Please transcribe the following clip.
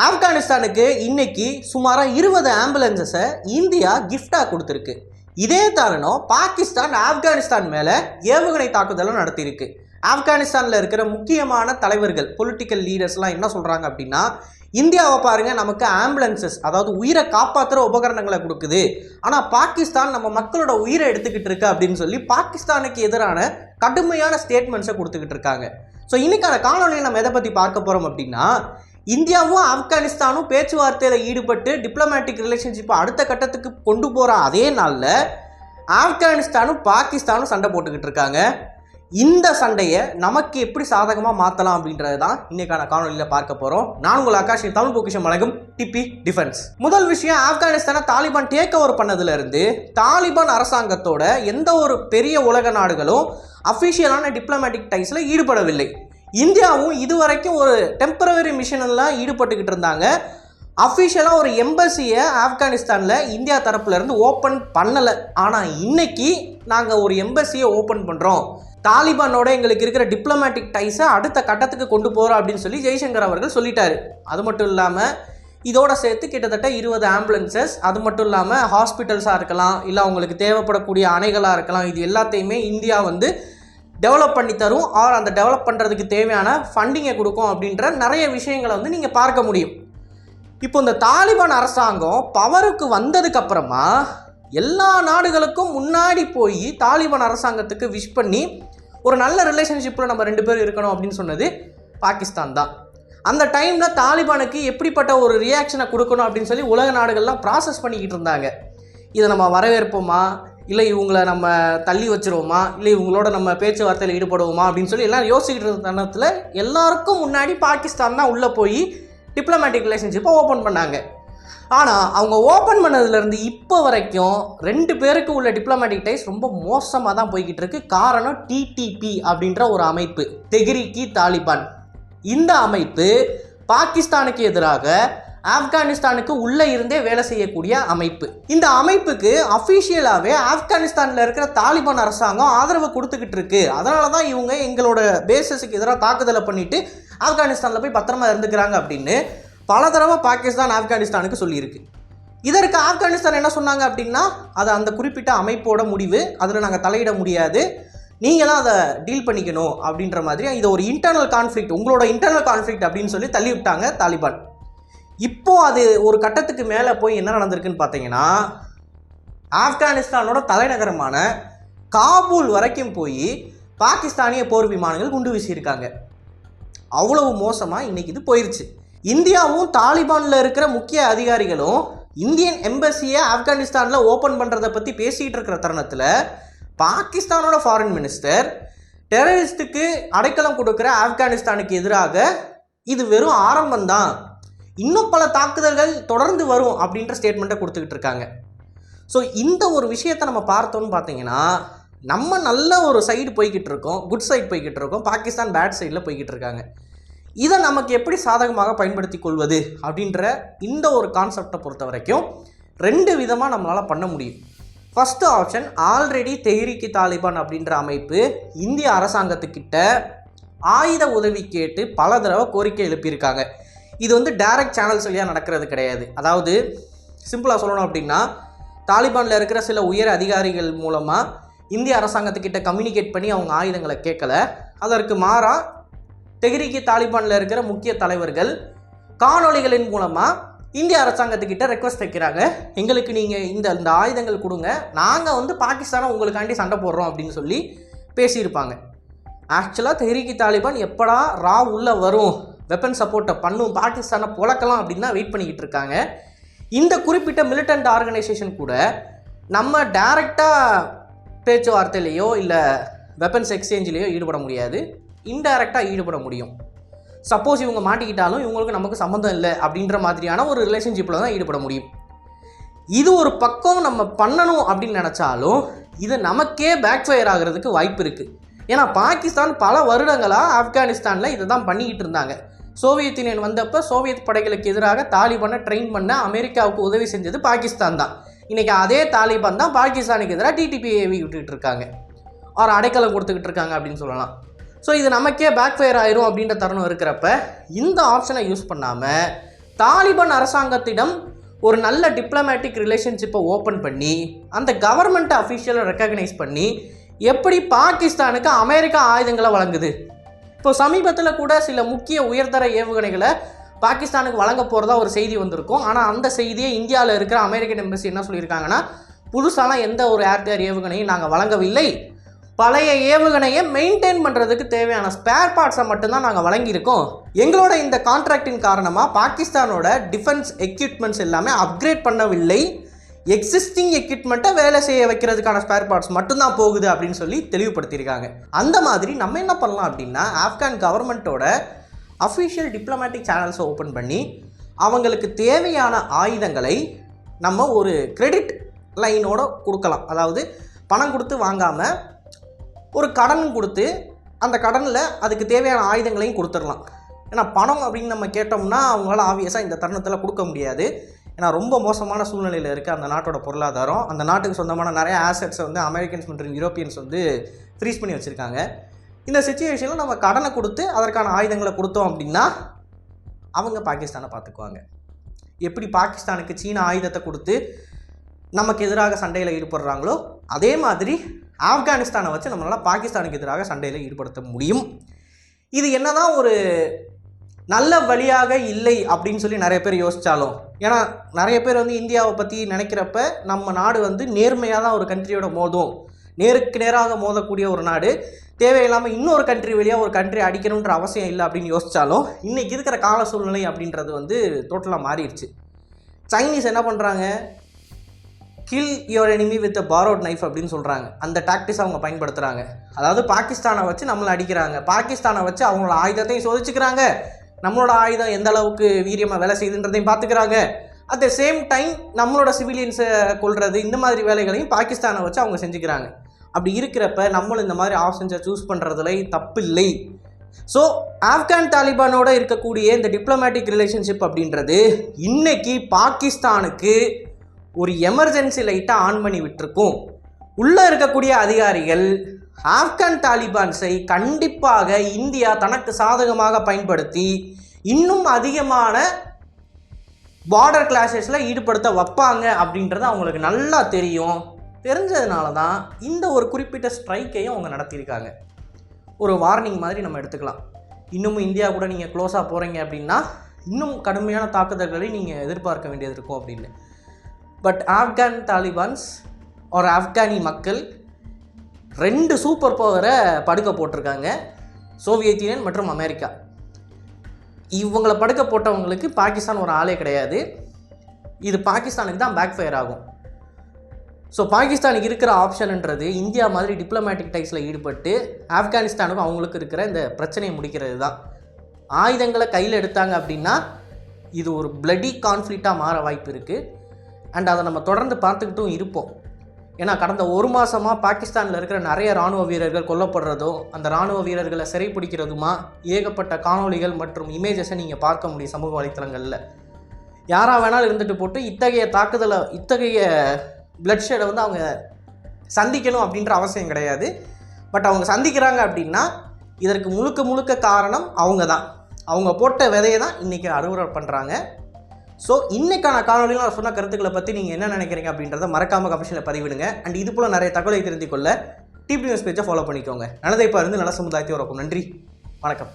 ஆப்கானிஸ்தானுக்கு இன்னைக்கு சுமாராக 20 ஆம்புலன்சஸை இந்தியா கிஃப்டாக கொடுத்துருக்கு. இதே தருணம் பாகிஸ்தான் ஆப்கானிஸ்தான் மேலே ஏவுகணை தாக்குதலும் நடத்தியிருக்கு. ஆப்கானிஸ்தானில் இருக்கிற முக்கியமான தலைவர்கள், பொலிட்டிக்கல் லீடர்ஸ்லாம் என்ன சொல்கிறாங்க அப்படின்னா, இந்தியாவை பாருங்கள், நமக்கு ஆம்புலன்சஸ், அதாவது உயிரை காப்பாற்றுற உபகரணங்களை கொடுக்குது, ஆனால் பாகிஸ்தான் நம்ம மக்களோட உயிரை எடுத்துக்கிட்டு இருக்கு அப்படின்னு சொல்லி பாகிஸ்தானுக்கு எதிரான கடுமையான ஸ்டேட்மெண்ட்ஸை கொடுத்துக்கிட்டு இருக்காங்க. ஸோ இன்னைக்கான காணொலியில் நம்ம எதை பற்றி பார்க்க போகிறோம் அப்படின்னா, இந்தியாவும் ஆப்கானிஸ்தானும் பேச்சுவார்த்தையில் ஈடுபட்டு டிப்ளமேட்டிக் ரிலேஷன்ஷிப்பை அடுத்த கட்டத்துக்கு கொண்டு போகிற அதே நாளில் ஆப்கானிஸ்தானும் பாகிஸ்தானும் சண்டை போட்டுக்கிட்டு இருக்காங்க. இந்த சண்டையை நமக்கு எப்படி சாதகமாக மாற்றலாம் அப்படின்றது தான் இன்றைக்கான காணொலியில் பார்க்க போகிறோம். நான் உங்கள் ஆகாஷ், தமிழ் பொக்கிஷம் வழங்கும் டிபி டிஃபென்ஸ். முதல் விஷயம், ஆப்கானிஸ்தானை தாலிபான் டேக் ஓவர் பண்ணதுலேருந்து தாலிபான் அரசாங்கத்தோட எந்த ஒரு பெரிய உலக நாடுகளும் அஃபிஷியலான டிப்ளமேட்டிக் டைஸில் ஈடுபடவில்லை. இந்தியாவும் இதுவரைக்கும் ஒரு டெம்பரவரி மிஷனெல்லாம் ஈடுபட்டுக்கிட்டு இருந்தாங்க. அஃபிஷியலாக ஒரு எம்பசியை ஆப்கானிஸ்தானில் இந்தியா தரப்புலேருந்து ஓப்பன் பண்ணலை. ஆனால் இன்னைக்கு நாங்கள் ஒரு எம்பசியை ஓப்பன் பண்ணுறோம், தாலிபானோட எங்களுக்கு இருக்கிற டிப்ளமேட்டிக் டைஸை அடுத்த கட்டத்துக்கு கொண்டு போகிறோம் அப்படின்னு சொல்லி ஜெய்சங்கர் அவர்கள் சொல்லிட்டாரு. அது மட்டும் இல்லாமல் இதோட சேர்த்து கிட்டத்தட்ட 20 ஆம்புலன்சஸ், அது மட்டும் இல்லாமல் ஹாஸ்பிட்டல்ஸாக இருக்கலாம், இல்லை அவங்களுக்கு தேவைப்படக்கூடிய அணைகளாக இருக்கலாம், இது எல்லாத்தையுமே இந்தியா டெவலப் பண்ணி தரும், ஆர் அந்த டெவலப் பண்ணுறதுக்கு தேவையான ஃபண்டிங்கை கொடுக்கும் அப்படின்ற நிறைய விஷயங்களை நீங்கள் பார்க்க முடியும். இப்போ இந்த தாலிபான் அரசாங்கம் பவருக்கு வந்ததுக்கப்புறமா எல்லா நாடுகளுக்கும் முன்னாடி போய் தாலிபான் அரசாங்கத்துக்கு விஷ் பண்ணி ஒரு நல்ல ரிலேஷன்ஷிப்பில் நம்ம 2 பேரும் இருக்கணும் அப்படின்னு சொன்னது பாகிஸ்தான் தான். அந்த டைமில் தாலிபானுக்கு எப்படிப்பட்ட ஒரு ரியாக்ஷனை கொடுக்கணும் அப்படின்னு சொல்லி உலக நாடுகள்லாம் ப்ராசஸ் பண்ணிக்கிட்டு இருந்தாங்க. இதை நம்ம வரவேற்போமா, இல்லை இவங்களை நம்ம தள்ளி வச்சுருவோமா, இல்லை இவங்களோட நம்ம பேச்சுவார்த்தையில் ஈடுபடுவோமா அப்படின்னு சொல்லி எல்லாம் யோசிக்கிட்டு இருந்த தருணத்தில் எல்லாருக்கும் முன்னாடி பாகிஸ்தான் தான் உள்ளே போய் டிப்ளமேட்டிக் ரிலேஷன்ஷிப்பை ஓப்பன் பண்ணாங்க. ஆனால் அவங்க ஓப்பன் பண்ணதுலேருந்து இப்போ வரைக்கும் 2 பேருக்கு உள்ள டிப்ளமேட்டிக் டைஸ் ரொம்ப மோசமாக தான் போய்கிட்டு இருக்கு. காரணம் டிடிபி அப்படின்ற ஒரு அமைப்பு, தெஹ்ரீக் தாலிபான். இந்த அமைப்பு பாகிஸ்தானுக்கு எதிராக ஆப்கானிஸ்தானுக்கு உள்ளே இருந்தே வேலை செய்யக்கூடிய அமைப்பு. இந்த அமைப்புக்கு அஃபிஷியலாகவே ஆப்கானிஸ்தானில் இருக்கிற தாலிபான் அரசாங்கம் ஆதரவு கொடுத்துக்கிட்டு இருக்கு. அதனால தான் இவங்க எங்களோட பேசஸுக்கு எதிராக தாக்குதலை பண்ணிட்டு ஆப்கானிஸ்தானில் போய் பத்திரமா இருந்துக்கிறாங்க அப்படின்னு பல தடவை பாகிஸ்தான் ஆப்கானிஸ்தானுக்கு சொல்லியிருக்கு. இதற்கு ஆப்கானிஸ்தான் என்ன சொன்னாங்க அப்படின்னா, அது அந்த குறிப்பிட்ட அமைப்போட முடிவு, அதில் நாங்கள் தலையிட முடியாது, நீங்கள் தான் அதை டீல் பண்ணிக்கணும் அப்படின்ற மாதிரி. இதை ஒரு இன்டர்னல் கான்ஃப்ளிக்ட், உங்களோட இன்டர்னல் கான்ஃப்ளிக்ட் அப்படின்னு சொல்லி தள்ளி விட்டாங்க தாலிபான். இப்போ அது ஒரு கட்டத்துக்கு மேலே போய் என்ன நடந்திருக்குன்னு பார்த்தீங்கன்னா, ஆப்கானிஸ்தானோட தலைநகரமான காபூல் வரைக்கும் போய் பாகிஸ்தானிய போர் விமானங்கள் குண்டு வீசியிருக்காங்க. அவ்வளவு மோசமாக இன்னைக்கு இது போயிடுச்சு. இந்தியாவும் தாலிபானில் இருக்கிற முக்கிய அதிகாரிகளும் இந்தியன் எம்பசியை ஆப்கானிஸ்தானில் ஓப்பன் பண்ணுறதை பற்றி பேசிகிட்டு இருக்கிற தருணத்தில் பாகிஸ்தானோட ஃபாரின் மினிஸ்டர் டெரரிஸ்ட்டுக்கு அடைக்கலம் கொடுக்குற ஆப்கானிஸ்தானுக்கு எதிராக இது வெறும் ஆரம்பம்தான், இன்னும் பல தாக்குதல்கள் தொடர்ந்து வரும் அப்படின்ற ஸ்டேட்மெண்ட்டை கொடுத்துக்கிட்டு இருக்காங்க. ஸோ இந்த ஒரு விஷயத்தை நம்ம பார்த்தோன்னு பார்த்தீங்கன்னா, நம்ம நல்ல ஒரு சைடு போய்கிட்டு இருக்கோம், குட் சைடு போய்கிட்டு இருக்கோம், பாகிஸ்தான் பேட் சைடில் போய்கிட்டு இருக்காங்க. இதை நமக்கு எப்படி சாதகமாக பயன்படுத்தி கொள்வது அப்படின்ற இந்த ஒரு கான்செப்டை பொறுத்த வரைக்கும் 2 விதமாக நம்மளால் பண்ண முடியும். First option, already Tehreek Taliban அப்படின்ற அமைப்பு இந்திய அரசாங்கத்துக்கிட்ட ஆயுத உதவி கேட்டு பல தடவை கோரிக்கை எழுப்பியிருக்காங்க. இது டைரக்ட் சேனல்ஸ் வழியாக நடக்கிறது கிடையாது. அதாவது சிம்பிளாக சொல்லணும் அப்படின்னா, தாலிபானில் இருக்கிற சில உயர் அதிகாரிகள் மூலமாக இந்திய அரசாங்கத்துக்கிட்ட கம்யூனிகேட் பண்ணி அவங்க ஆயுதங்களை கேட்கல. அதற்கு மாறாக தெஹ்ரீக் தாலிபானில் இருக்கிற முக்கிய தலைவர்கள் காணொலிகளின் மூலமாக இந்திய அரசாங்கத்துக்கிட்ட ரெக்வஸ்ட் வைக்கிறாங்க, எங்களுக்கு நீங்கள் இந்த ஆயுதங்கள் கொடுங்க, நாங்கள் பாகிஸ்தானை உங்களுக்காண்டி சண்டை போடுறோம் அப்படின்னு சொல்லி பேசியிருப்பாங்க. ஆக்சுவலாக தெஹ்ரீக் தாலிபான் எப்படா ரா உள்ளே வரும், வெப்பன் சப்போர்ட்டை பண்ணும், பாகிஸ்தானை புழக்கலாம் அப்படின்னு தான் வெயிட் பண்ணிக்கிட்டு இருக்காங்க. இந்த குறிப்பிட்ட மிலிட்டன்ட் ஆர்கனைசேஷன் கூட நம்ம டைரெக்டாக பேச்சுவார்த்தையிலையோ இல்லை வெப்பன்ஸ் எக்ஸ்சேஞ்சிலேயோ ஈடுபட முடியாது, இன்டைரக்டாக ஈடுபட முடியும். சப்போஸ் இவங்க மாட்டிக்கிட்டாலும் இவங்களுக்கு நமக்கு சம்மந்தம் இல்லை அப்படின்ற மாதிரியான ஒரு ரிலேஷன்ஷிப்பில் தான் ஈடுபட முடியும். இது ஒரு பக்கம் நம்ம பண்ணணும் அப்படின்னு நினச்சாலும் இது நமக்கே பேக்ஃபயர் ஆகிறதுக்கு வாய்ப்பு இருக்குது. ஏன்னா பாகிஸ்தான் பல வருடங்களாக ஆப்கானிஸ்தானில் இதை தான் பண்ணிக்கிட்டு இருந்தாங்க. சோவியத் யூனியன் வந்தப்போ சோவியத் படைகளுக்கு எதிராக தாலிபானை ட்ரெயின் பண்ண அமெரிக்காவுக்கு உதவி செஞ்சது பாகிஸ்தான் தான். இன்றைக்கி அதே தாலிபான் தான் பாகிஸ்தானுக்கு எதிராக டிடிபியை விட்டுக்கிட்டு இருக்காங்க, ஒரு அடைக்கலம் கொடுத்துக்கிட்டு இருக்காங்க அப்படின்னு சொல்லலாம். ஸோ இது நமக்கே பேக் ஃபயர் ஆயிரும் அப்படின்ற தருணம் இருக்கிறப்ப இந்த ஆப்ஷனை யூஸ் பண்ணாமல் தாலிபான் அரசாங்கத்திடம் ஒரு நல்ல டிப்ளமேட்டிக் ரிலேஷன்ஷிப்பை ஓப்பன் பண்ணி அந்த கவர்மெண்ட் அஃபிஷியலை ரெக்கக்னைஸ் பண்ணி எப்படி பாகிஸ்தானுக்கு அமெரிக்கா ஆயுதங்களை வழங்குது. இப்போ சமீபத்தில் கூட சில முக்கிய உயர்தர ஏவுகணைகளை பாகிஸ்தானுக்கு வழங்க போகிறதா ஒரு செய்தி வந்திருக்கும். ஆனால் அந்த செய்தியை இந்தியாவில் இருக்கிற அமெரிக்கன் எம்பசி என்ன சொல்லியிருக்காங்கன்னா, புதுசான எந்த ஒரு ஏர் ஏவுகணையும் நாங்கள் வழங்கவில்லை, பழைய ஏவுகணையை மெயின்டைன் பண்ணுறதுக்கு தேவையான ஸ்பேர் பார்ட்ஸை மட்டும்தான் நாங்கள் வழங்கியிருக்கோம். எங்களோட இந்த கான்ட்ராக்டின் காரணமாக பாகிஸ்தானோட டிஃபென்ஸ் எக்யூப்மெண்ட்ஸ் எல்லாமே அப்கிரேட் பண்ணவில்லை, எக்ஸிஸ்டிங் எக்யூப்மெண்ட்டை வேலை செய்ய வைக்கிறதுக்கான ஸ்பேர் பார்ட்ஸ் மட்டும்தான் போகுது அப்படின்னு சொல்லி தெளிவுபடுத்தியிருக்காங்க. அந்த மாதிரி நம்ம என்ன பண்ணலாம் அப்படின்னா, ஆப்கான் கவர்மெண்ட்டோட அஃபிஷியல் டிப்ளமேட்டிக் சேனல்ஸை ஓப்பன் பண்ணி அவங்களுக்கு தேவையான ஆயுதங்களை நம்ம ஒரு கிரெடிட் லைனோட கொடுக்கலாம். அதாவது பணம் கொடுத்து வாங்காமல் ஒரு கடன் கொடுத்து அந்த கடனில் அதுக்கு தேவையான ஆயுதங்களையும் கொடுத்துடலாம். ஏன்னா பணம் அப்படின்னு நம்ம கேட்டோம்னா அவங்களால ஆப்வியஸாக இந்த தருணத்தில் கொடுக்க முடியாது. ஏன்னா ரொம்ப மோசமான சூழ்நிலையில் இருக்குது அந்த நாட்டோட பொருளாதாரம். அந்த நாட்டுக்கு சொந்தமான நிறைய ஆசெட்ஸை வந்து அமெரிக்கன்ஸ் மற்றும் யூரோப்பியன்ஸ் வந்து ஃப்ரீஸ் பண்ணி வச்சுருக்காங்க. இந்த சிச்சுவேஷனில் நம்ம கடனை கொடுத்து அதற்கான ஆயுதங்களை கொடுத்தோம் அப்படின்னா அவங்க பாகிஸ்தானை பார்த்துக்குவாங்க. எப்படி பாகிஸ்தானுக்கு சீனா ஆயுதத்தை கொடுத்து நமக்கு எதிராக சண்டையில் ஈடுபடுறாங்களோ அதே மாதிரி ஆப்கானிஸ்தானை வச்சு நம்மளால் பாகிஸ்தானுக்கு எதிராக சண்டையில் ஈடுபடுத்த முடியும். இது என்னதான் ஒரு நல்ல வழியாக இல்லை அப்படின்னு சொல்லி நிறைய பேர் யோசித்தாலும், ஏன்னா நிறைய பேர் வந்து இந்தியாவை பற்றி நினைக்கிறப்ப நம்ம நாடு வந்து நேர்மையாக தான் ஒரு கண்ட்ரியோட மோதும், நேருக்கு நேராக மோதக்கூடிய ஒரு நாடு, தேவையில்லாமல் இன்னொரு கண்ட்ரி வழியாக ஒரு கண்ட்ரி அடிக்கணுன்ற அவசியம் இல்லை அப்படின்னு யோசித்தாலும் இன்றைக்கி இருக்கிற கால சூழ்நிலை அப்படின்றது வந்து டோட்டலாக மாறிடுச்சு. சைனீஸ் என்ன பண்ணுறாங்க, kill your enemy with borrowed knife அப்படின்னு சொல்கிறாங்க. அந்த டாக்டிக்ஸ் அவங்க பயன்படுத்துகிறாங்க. அதாவது பாகிஸ்தானை வச்சு நம்மளை அடிக்கிறாங்க, பாகிஸ்தானை வச்சு அவங்களோட ஆயுதத்தையும் சோதிச்சுக்கிறாங்க, நம்மளோட ஆயுதம் எந்த அளவுக்கு வீரியமாக வேலை செய்யுதுன்றதையும் பார்த்துக்கிறாங்க. அட் த சேம் டைம் நம்மளோட சிவிலியன்ஸை கொள்வது இந்த மாதிரி வேலைகளையும் பாகிஸ்தானை வச்சு அவங்க செஞ்சுக்கிறாங்க. அப்படி இருக்கிறப்ப நம்மளும் இந்த மாதிரி ஆப்ஷன்ஸை சூஸ் பண்ணுறதுல தப்பில்லை. ஸோ ஆப்கான் தாலிபானோட இருக்கக்கூடிய இந்த டிப்ளமேட்டிக் ரிலேஷன்ஷிப் அப்படின்றது இன்னைக்கு பாகிஸ்தானுக்கு ஒரு எமர்ஜென்சி லைட்டை ஆன் பண்ணி விட்டுருக்கும். உள்ளே இருக்கக்கூடிய அதிகாரிகள் ஆப்கான் தாலிபான்ஸை கண்டிப்பாக இந்தியா தனக்கு சாதகமாக பயன்படுத்தி இன்னும் அதிகமான பார்டர் கிளாஷஸில் ஈடுபடுத்த வைப்பாங்க அப்படின்றது அவங்களுக்கு நல்லா தெரியும். தெரிஞ்சதுனால தான் இந்த ஒரு குறிப்பிட்ட ஸ்ட்ரைக்கையும் அவங்க நடத்தியிருக்காங்க. ஒரு வார்னிங் மாதிரி நம்ம எடுத்துக்கலாம். இன்னமும் இந்தியா கூட நீங்கள் க்ளோஸாக போகிறீங்க அப்படின்னா இன்னும் கடுமையான தாக்குதல்களை நீங்கள் எதிர்பார்க்க வேண்டியது இருக்கும் அப்படின்னு. பட் ஆப்கான் தாலிபான்ஸ் ஒரு ஆப்கானி மக்கள் 2 சூப்பர் பவரை படுக்க போட்டிருக்காங்க, சோவியத் யூனியன் மற்றும் அமெரிக்கா. இவங்களை படுக்க போட்டவங்களுக்கு பாகிஸ்தான் ஒரு ஆளே கிடையாது. இது பாகிஸ்தானுக்கு தான் பேக் ஃபயர் ஆகும். ஸோ பாகிஸ்தானுக்கு இருக்கிற ஆப்ஷன்ன்றது இந்தியா மாதிரி டிப்ளமேட்டிக் டைஸில் ஈடுபட்டு ஆப்கானிஸ்தானுக்கும் அவங்களுக்கு இருக்கிற இந்த பிரச்சனையை முடிக்கிறது தான். ஆயுதங்களை கையில் எடுத்தாங்க அப்படின்னா இது ஒரு பிளடி கான்ஃப்ளிக்டாக மாற வாய்ப்பு இருக்குது. அண்ட் அதை நம்ம தொடர்ந்து பார்த்துக்கிட்டும் இருப்போம். ஏன்னா கடந்த 1 மாதமாக பாகிஸ்தானில் இருக்கிற நிறைய இராணுவ வீரர்கள் கொல்லப்படுறதோ அந்த இராணுவ வீரர்களை சிறைப்பிடிக்கிறதுமா ஏகப்பட்ட காணொலிகள் மற்றும் இமேஜஸை நீங்கள் பார்க்க முடியும் சமூக வலைத்தளங்களில். யாராக வேணாலும் இருந்துட்டு போட்டு இத்தகைய தாக்குதலை இத்தகைய பிளட்ஷெடை வந்து அவங்க சந்திக்கணும் அப்படின்ற அவசியம் கிடையாது. பட் அவங்க சந்திக்கிறாங்க அப்படின்னா இதற்கு முழுக்க காரணம் அவங்க தான். அவங்க போட்ட விதையை தான் இன்றைக்கி அறுவடை பண்ணுறாங்க. ஸோ இன்றைக்கான காணொலியில் நான் சொன்ன கருத்துக்களை பற்றி நீங்கள் என்ன நினைக்கிறீங்க அப்படின்றத மறக்காமல் கமெண்ட்ஸில் பதிவிடுங்க. அண்ட் இது போல் நிறைய தகவலை தெரிந்து கொள்ள டிபி நியூஸ் பேஜை ஃபாலோ பண்ணிக்கோங்க. நல்லதை பாருந்து நல்ல சமுதாயத்தை உருவாக்கும். நன்றி, வணக்கம்.